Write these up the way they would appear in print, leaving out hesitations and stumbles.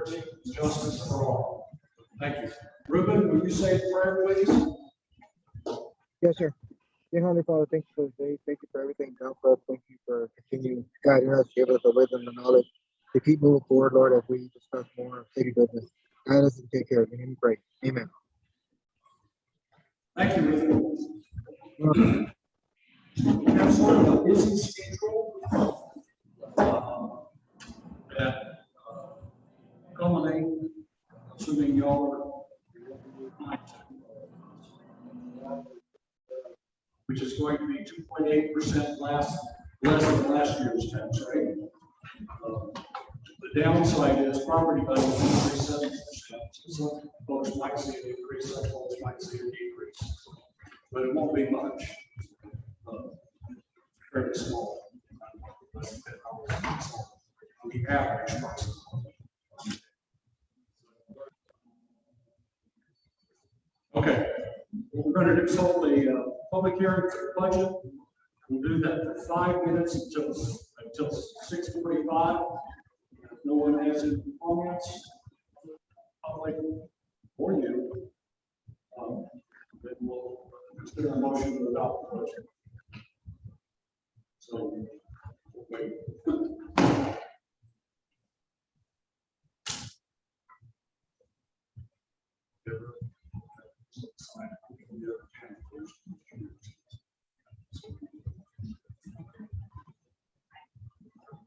liberty, and justice for all. Thank you. Ruben, will you say a prayer, please? Yes, sir. Dear Heavenly Father, thank you for this day. Thank you for everything done for us. Thank you for continuing guiding us, give us the wisdom and knowledge to keep moving forward, Lord, as we discuss more of city business. Guide us and take care of it. And we pray. Amen. Thank you, Ruben. We have sort of a busy schedule that culminate, assuming y'all are which is going to be 2.8% less than last year's tax rate. The downside is property values increase 7%. Some folks might see an increase, some folks might see a decrease, but it won't be much. Very small. The average price. Okay, we're going to consult the public hearing for the budget. We'll do that for 5 minutes until 6:45. If no one has any comments, public or you, then we'll consider a motion to adopt the budget. So, we'll wait.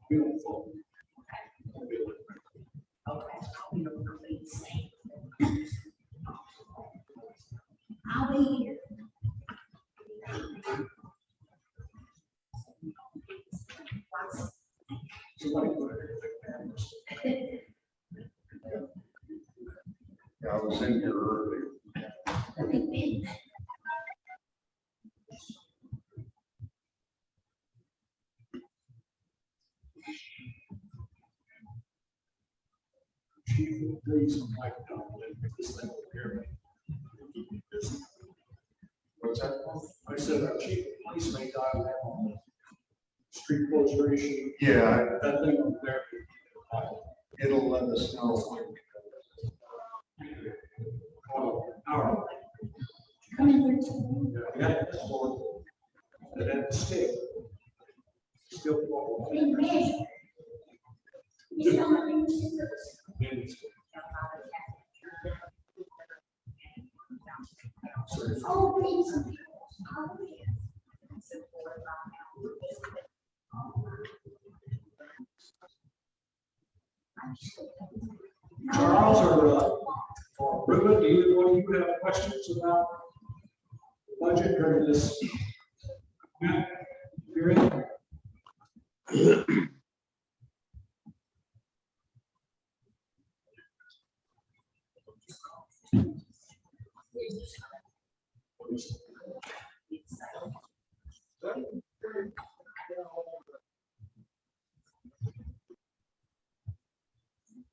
Beautiful. I'll be here. I was in here earlier. Chief of Police and Mike Donald, this thing will hear me. What's that? I said our chief of police may dial in on the street closed ratio. Yeah, That thing over there. it'll let us know. Our, Come in here too. that is one that had to stick. Still. Big man. You don't Oh, please. Charles or Ruben, do either one of you have questions about the budget during this period?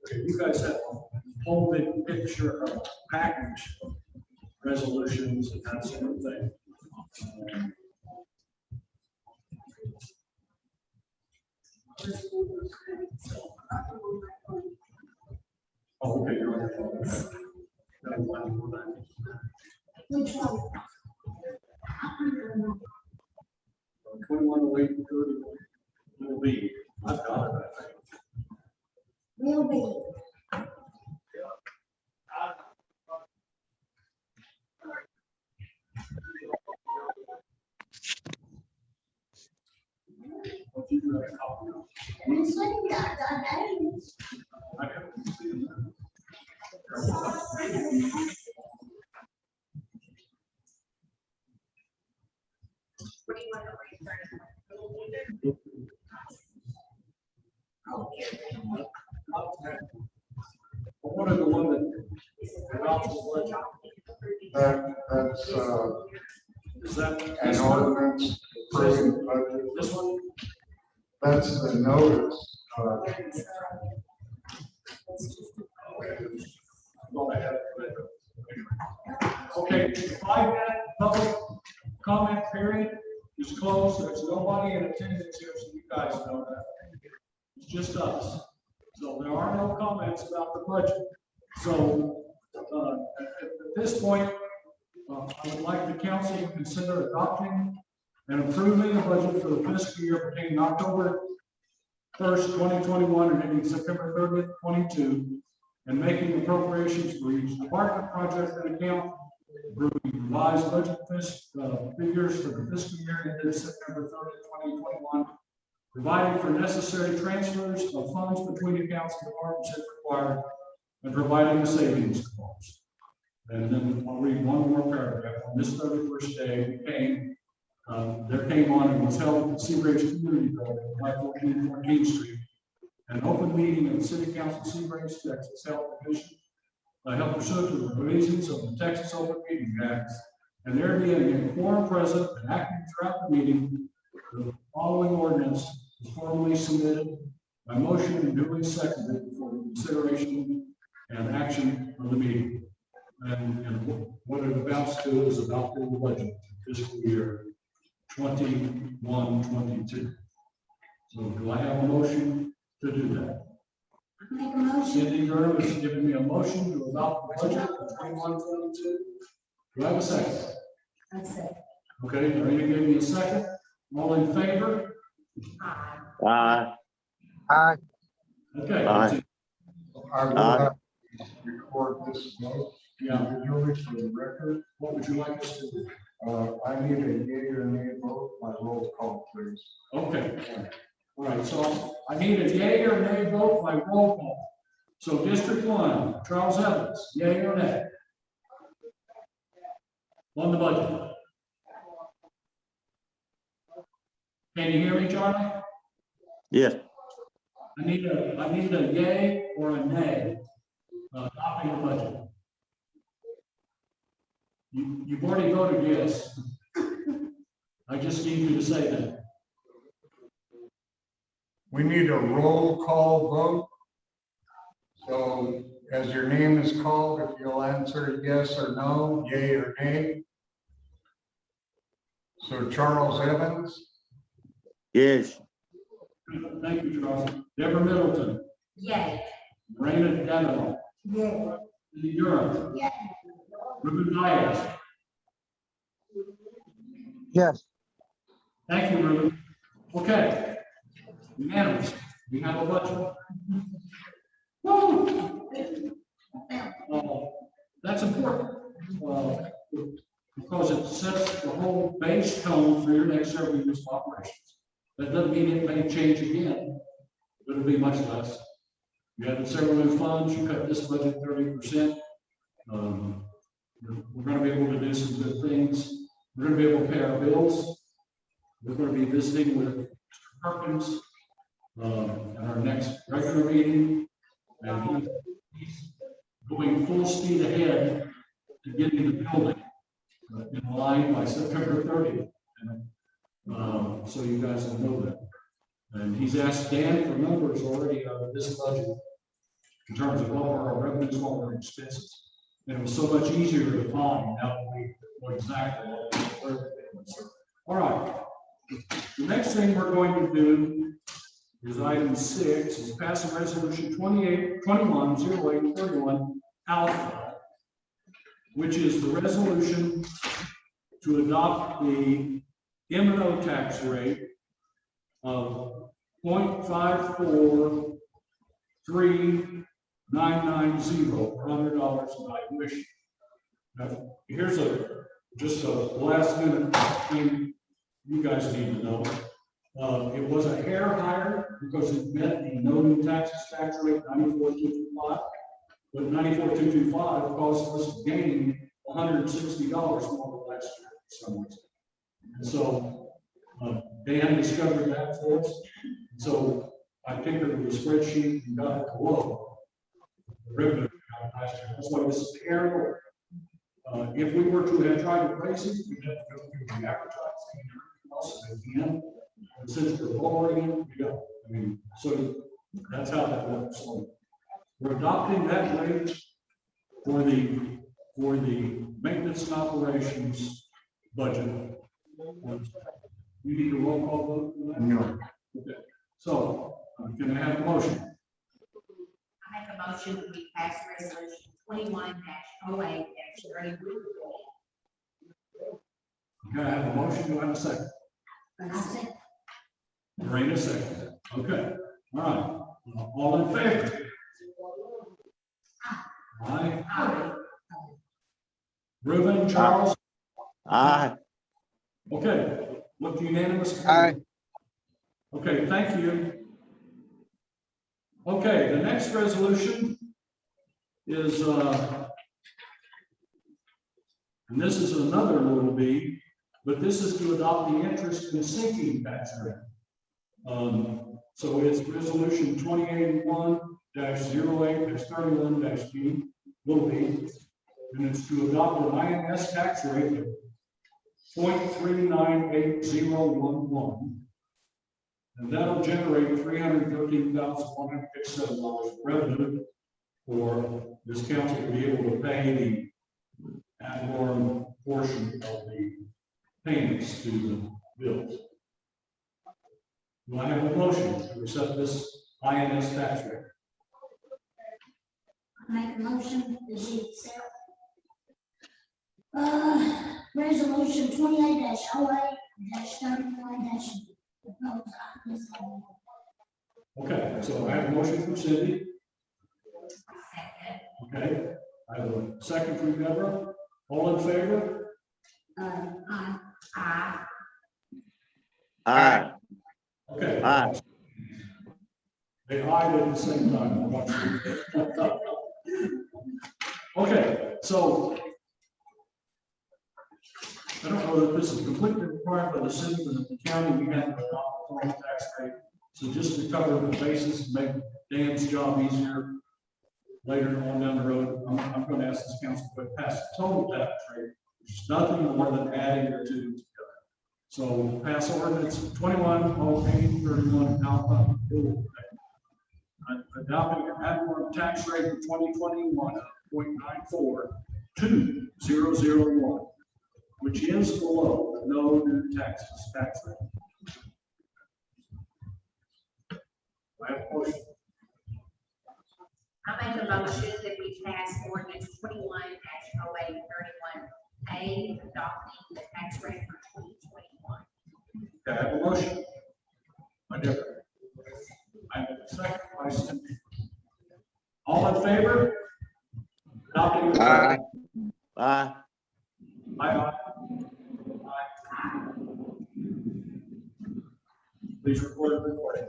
Okay, you guys have a whole big picture of package resolutions and that sort of thing. Oh, okay, you're right. Which one? 21 away from 30 will be. I've got it, I think. Will be. What you got a copy of? It's like that, I haven't seen that. What are the one that adopts the budget? That's Is that an ordinance approving the budget. this one? That's the notice. Okay, 5-minute public comment period is closed. There's nobody in attendance here, so you guys know that. It's just us. So there are no comments about the budget. So, at this point, I would like the council to consider adopting and approving the budget for the fiscal year beginning October 1st, 2021, and ending September 30th, 22, and making appropriations for each department, project, and account, approving revised budget figures for the fiscal year ended September 30th, 2021, providing for necessary transfers of funds between accounts and departments if required, and providing a savings clause. And then I'll read one more paragraph. On this 31st day, there came on and was held at the Seabridge Community Building, 514 Street, an open meeting of the City Council, Seabridge, Texas, held pursuant to the provisions of the Texas Open Meeting Act, and there being a quorum present and acting throughout the meeting, the following ordinance is formally submitted by motion and duly seconded for consideration and action of the meeting. And what it amounts to is adopting the budget for fiscal year 21-22. So do I have a motion to do that? Make a motion. Cindy Gerber has given me a motion to adopt the budget for 21-22. Do I have a second? I say. Okay, Marina gave me a second. All in favor? Aye. Aye. Okay. Aye. I will have to record this vote Yeah, individually for the record. what would you like us to do? I need a yea or nay vote by roll call, please. Okay. All right, so I need a yea or nay vote by roll call. So District 1, Charles Evans, yea or nay? On the budget. Can you hear me, Charlie? Yes. I need a yea or a nay, adopting the budget. You've already voted yes. I just need you to say that. We need a roll call vote. So as your name is called, if you'll answer yes or no, yea or nay. So Charles Evans, Yes. Thank you, Charles. Deborah Middleton, Yay. Raina Davenant, Yay. Cindy Durham, Yay. Ruben Diaz. Yes. Thank you, Ruben. Okay. Unanimous. We have a budget. Woo! That's important. Because it sets the whole base tone for your next several years of operations. That doesn't mean it may change again, but it'll be much less. You have several new funds, you cut this budget 30%. We're going to be able to do some good things. We're going to be able to pay our bills. We're going to be visiting with Mr. Perkins at our next regular meeting. And he's going full speed ahead to getting the building in line by September 30th. So you guys will know that. And he's asked Dan for numbers already out of this budget in terms of all our revenues, all our expenses. And it was so much easier to find now that we know exactly where everything was. All right. The next thing we're going to do is item 6, is pass a resolution 21-08-31 alpha, which is the resolution to adopt the M&O tax rate of 0.5439990 per $100 by tuition. Now, here's just a last minute thing you guys need to know. It was a hair higher because it met the no new taxes tax rate 94,225, but 94,225 caused us to gain $160 more than last year for some reason. And so Dan discovered that for us. So I tinkered with the spreadsheet and got it below the revenue last year. That's why this is the error. If we were to have tried to raise it, we'd have to go through the advertising and everything else again. And since we're lowering it, we don't. I mean, so that's how that works. So we're adopting that rate for the maintenance and operations budget. You need a roll call vote for that? No. Okay. So can I have a motion? make a motion that we pass resolution 21-08-30. Okay, I have a motion, do I have a second? I second. Lorraine, a second. Okay, all right. All in favor? Aye. Reuben, Charles? Aye. Okay, look unanimous. Aye. Okay, thank you. Okay, the next resolution is, and this is another little b, but this is to adopt the interest and sinking tax rate. So it's resolution 2081-08-31-G, little b, and it's to adopt an INS tax rate of 0.398011. And that'll generate $313,157 revenue for this council to be able to pay the ad valorem portion of the payments to the bills. Do I have a motion to accept this INS tax rate? Make a motion that we accept. Resolution 28-08-31-. Okay, so I have a motion from Cindy. Okay, I have a second from Deborah. All in favor? Aye. Aye. Okay. Aye. They eyed at the same time. Okay, so I don't know that this is completely required by the city, but in the county, we have to adopt a total tax rate. So just to cover the basis, make Dan's job easier later on down the road, I'm going to ask this council to pass a total tax rate, which is nothing more than adding the two together. So pass ordinance 21-08-31 alpha. Adopting an ad valorem tax rate of 2021.942001, which is below the no new taxes tax rate. I have a motion. I make a motion that we pass ordinance 21-08-31A, adopting the tax rate for 2021. Okay, I have a motion. By Deborah. I have a second by Cindy. All in favor? Adopting the. Aye. Aye. Aye. Please record the recording.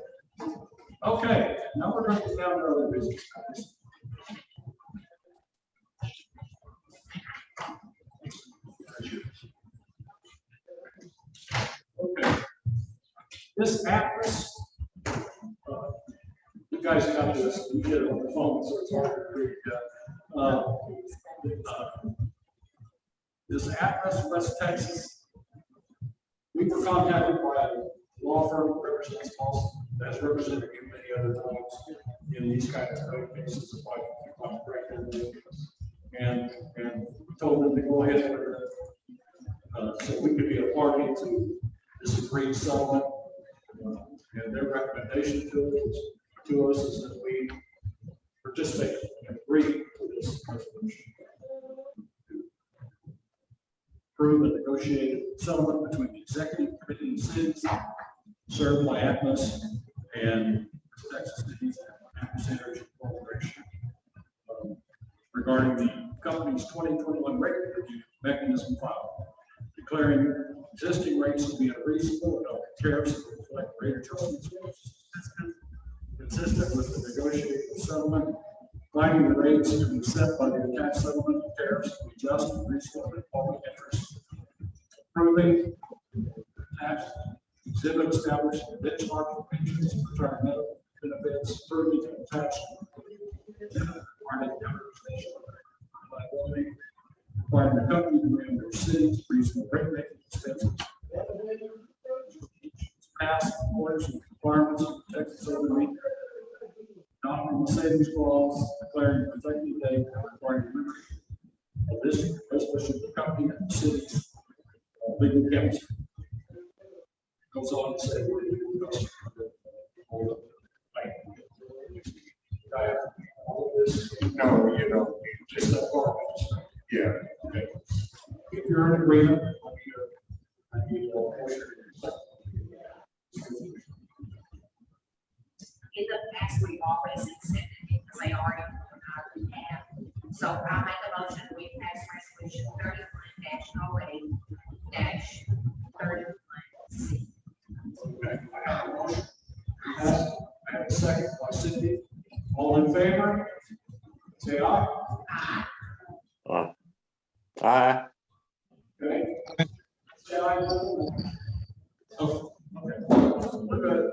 Okay, now we're going to get down to other business matters. Okay. This Atlas, you guys got this, you get it on the phone, so it's hard to read. This Atlas West Texas, we were contacted by a law firm that represents Paulson, that's represented you many other times in these kinds of cases of like and told them to go ahead with it. So we could be a party to this agreed settlement. And their recommendation to us is that we participate and agree to this resolution. Approve a negotiated settlement between the executive committee and cities served by Atlas and Texas Cities Atlas Energy Corporation regarding the company's 2021 rate review mechanism file, declaring existing rates to be unreasonable and tariffs that reflect rate adjustments consistent with the negotiated settlement, finding the rates to be set by the attached settlement of tariffs to be just and reasonable in public interest, approving tax exhibit establishing a benchmark for pensions, retirement benefits, approving the attached liability, requiring the company to reimburse cities reasonable rate making expenses. Pass orders and requirements of Texas Overlay, adopting the savings clause, declaring the effective date, and requiring delivery of this resolution to the company and the city's legal counsel. Goes on to say. All this, No, you don't. just that part? Yeah. Okay. If you're in agreement, I need a motion. In the past, we've always accepted it because they already have. So I make a motion, we pass resolution 31-08-31-31C. Okay, I have a motion. Pass. I have a second by Cindy. All in favor? Say aye. Aye. Aye. Okay. Say aye. Oh, okay. We're good.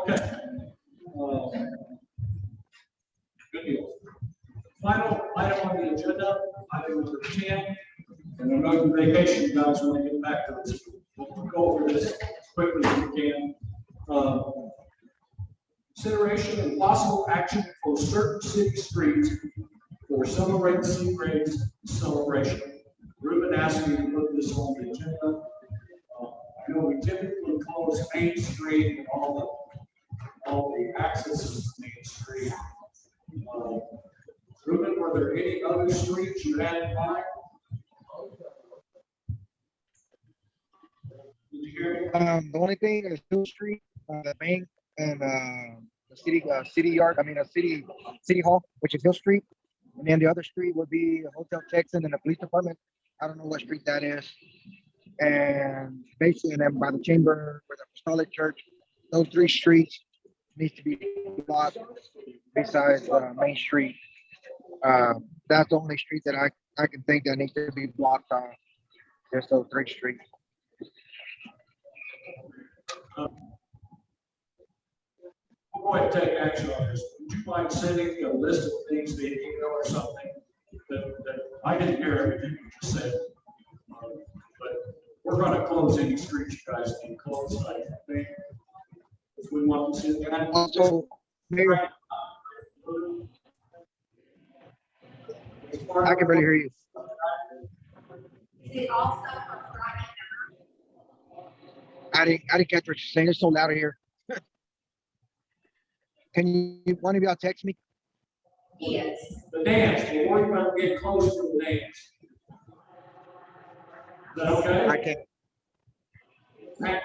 Okay. Good deal. Final item on the agenda, item number 10. And I know on vacation, you guys want to get back to this. We'll go over this as quickly as we can. Consideration and possible action for certain city streets for Celebrate Sea Graves celebration. Ruben asked me to put this on the agenda. I know we typically close Main Street and all the accesses to Main Street. Ruben, were there any other streets you had in mind? Did you hear me? The only thing is Hill Street, the bank, and the city yard. I mean, city hall, which is Hill Street, and then the other street would be Hotel Texan and the police department. I don't know what street that is. And basically, and then by the chamber, where the Apostolic Church, those 3 streets needs to be blocked. Besides Main Street, that's the only street that I can think that needs to be blocked off. Just those 3 streets. Go ahead and take action on this. Would you mind sending a list of things via email or something that I didn't hear everything you just said. But we're going to close any streets you guys can close, I think. If we want to see that. Also, Mayor, I can barely hear you. Is it also for Friday night? I didn't catch what you're saying. It's so loud here. Can you one of y'all text me? Yes. The dance, we're worried about getting close to the dance. Is that okay? I can. Yeah.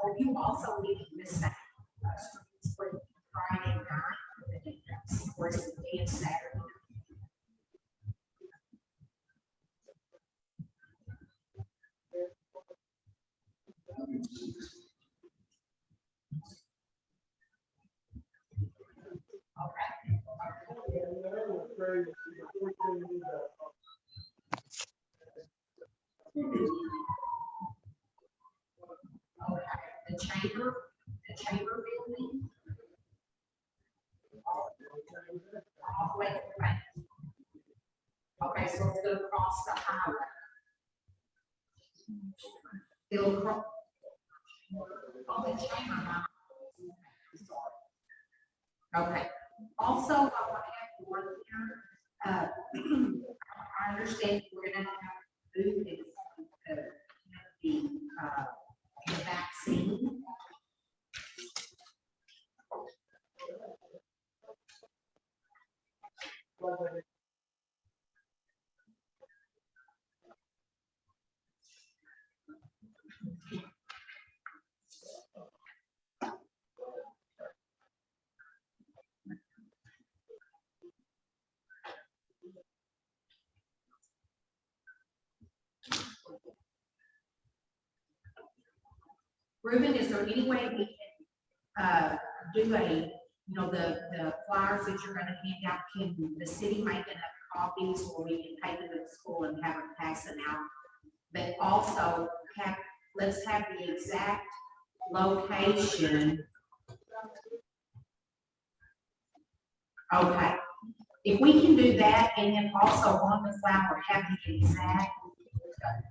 Are you also leaving this Saturday? Friday night? Or is it dance Saturday? Okay, the chamber building. Wait. Okay, so it's gonna cross the highway. It'll cross. Oh, the chamber. Okay, also, I want to have one here, I understand we're gonna have to do this, the vaccine. Ruben, is there any way we can do a, the flyers that you're gonna hand out, can the city make enough copies where we can take them to the school and have them pass them out? But also let's have the exact location. Okay, if we can do that, and then also on the flyer, have the exact flyer.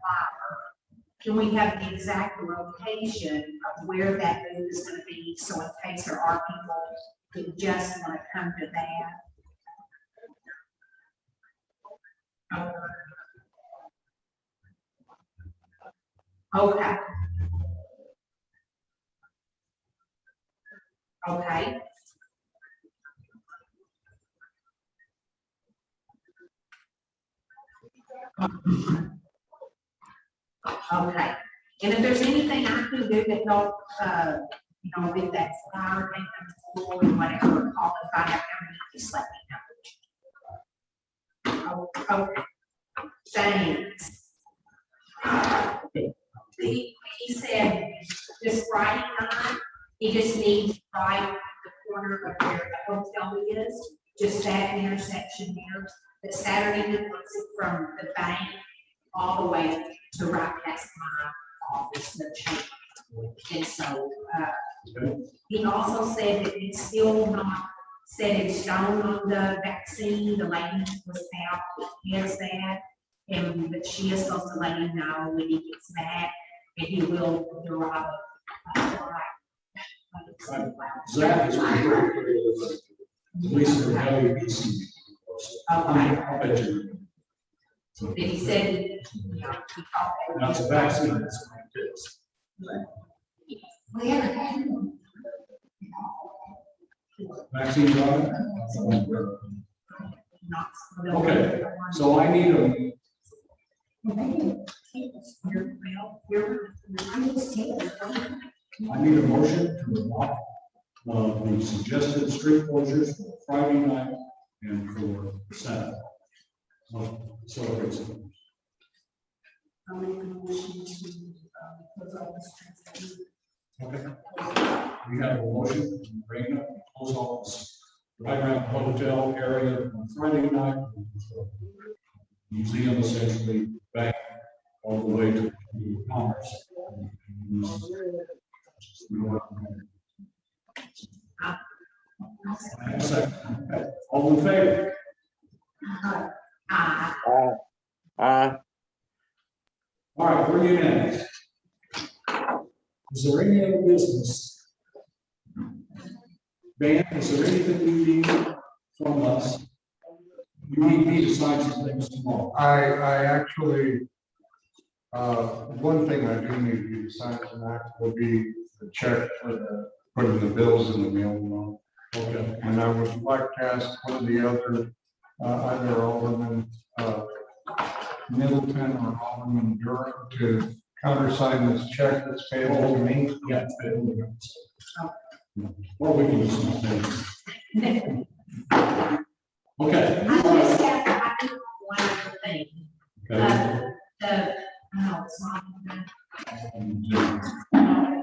Can we have the exact location of where that booth is going to be, so in case there are people It just want to come to that. Okay. Okay. Okay, and if there's anything I can do to help, with that flyer thing, or whatever, call and find out everything, just let me know. Okay, thanks. He said, just Friday night, he just needs right the corner of where the hotel is, just that intersection there. But Saturday, he wants it from the bank all the way to right past my office, the chamber. And so, he also said that it's still not set in stone on the vaccine. The lady was out, has that, and but she is supposed to let him know when he gets back, and he will derive a Zach is pretty clear with Lisa WBC. I bet you. So Then he said, he thought that. that's a vaccine. That's what it is. We haven't had one. Vaccine on Not. Okay, so I need a, I need a motion to adopt the suggested street closures for Friday night and for Saturday. So it's, I'll make a motion to, close all the streets. okay. We have a motion to bring up, close office, right around the hotel area on Friday night. Museum essentially back all the way to Commerce. Second. All in favor? Aye. Aye. All right, we're unanimous. Is there any other business? Dan, is there anything you need from us? You need me to sign some things tomorrow. I actually, one thing I do need you to sign tonight will be the check for the, putting the bills in the mail tomorrow. Okay. And I would like to ask one of the other, either Alderman Middleton or Alderman Durham to countersign this check that's payable to me. Yeah. Or we can just. Okay. I just have, I do have one other thing. Okay. No, it's not. And, No,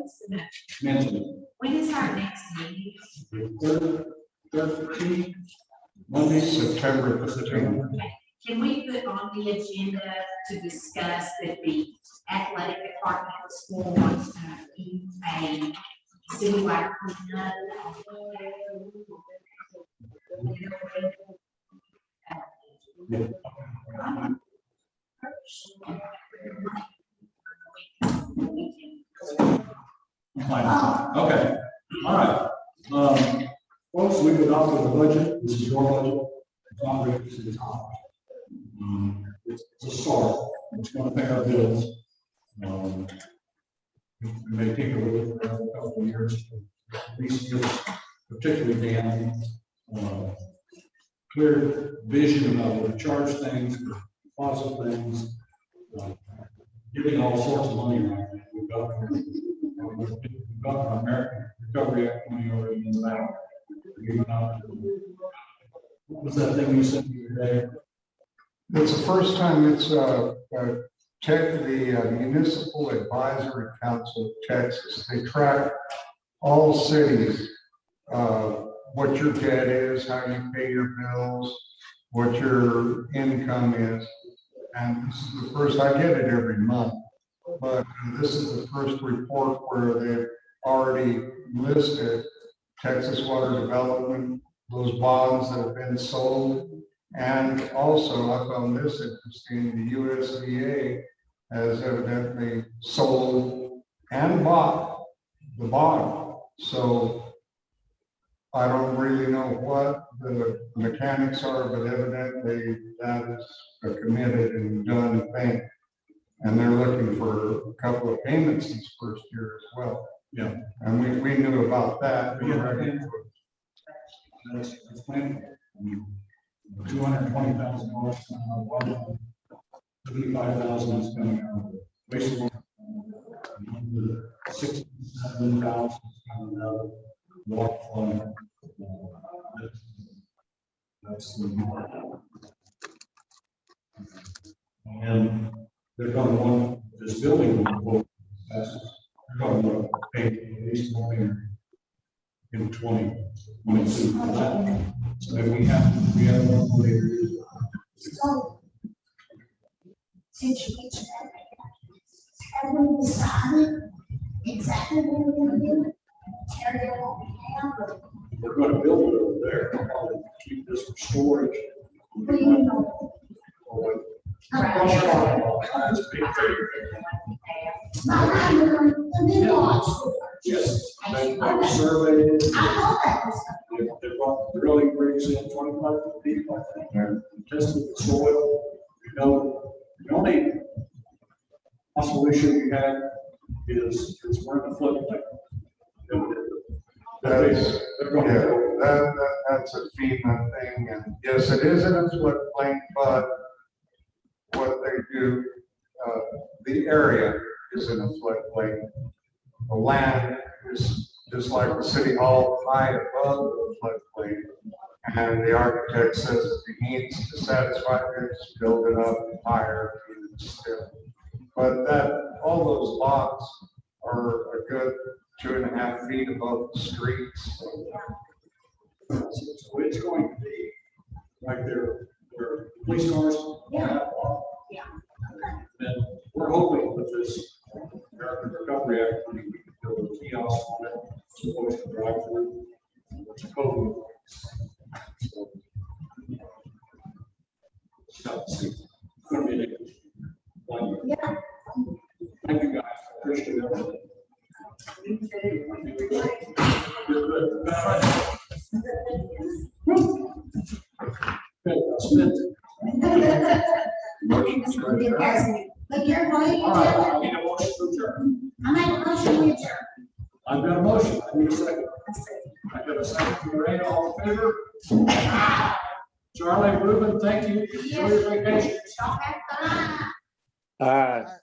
it's the next. mention When is our next meeting? it. 13, Monday, September 15th. Can we put on the agenda to discuss that the athletic department of the school wants to keep a citywide cleanup? Okay, all right. Folks, we've adopted the budget. This is your budget. Congress is top. It's a start. It's going to pay our bills. It may take a little bit for a couple of years, but at least give us, particularly Dan, clear vision of where to charge things, deposit things, giving all sorts of money right now. We've got our American Recovery Act money already in the bank. What was that thing you sent me today? It's the first time it's the Municipal Advisory Council of Texas. They track all cities, what your debt is, how you pay your bills, what your income is. And this is the first, I get it every month, but this is the first report where they've already listed Texas Water Development, those bonds that have been sold. And also, I found this interesting, the USDA has evidently sold and bought the bond. So I don't really know what the mechanics are, but evidently that is a committed and done thing. And they're looking for a couple of payments this first year as well. Yeah. And we knew about that. We were ready for it. That's planned. $220,000 coming out of water. $35,000 is coming out of wastewater. $67,000 coming out of water fund. That's the. And they're gonna want this building. They're gonna want to pay at least more in 2022 for that. So that we have one more year. So, situation, have we decided exactly what we're gonna do? Tear down what we have, or We're gonna build it over there, probably keep this for storage. what do you know? It's big. Not like the big lots. Yes, they surveyed it. I know that was. They brought the drilling rigs in 25 feet, I think, and tested the soil. You know, the only possible issue we have is we're in the floodplain. That's, They're going yeah, to, that's a FEMA thing, and yes, it is in a floodplain, but what they do, the area is in a floodplain. The land is just like the city hall, high above the floodplain. And the architect says if he needs to satisfy this, build it up higher. But that, all those lots are a good 2.5 feet above the streets. so it's going to be like their police cars. Yeah. Yeah. And we're hoping with this American Recovery Act, we can build a kiosk on it, so folks can drive through. It's a COVID. So, it's gonna be an issue. Yeah. Thank you, guys. Appreciate everything. Good. Spent. But you're going All right, I to, need a motion to adjourn. I make a motion to adjourn. I've got a motion. I need a second. I got a second from Lorraine. All in favor? Charlie, Ruben, thank you. Enjoy your vacation. Don't have to. Aye.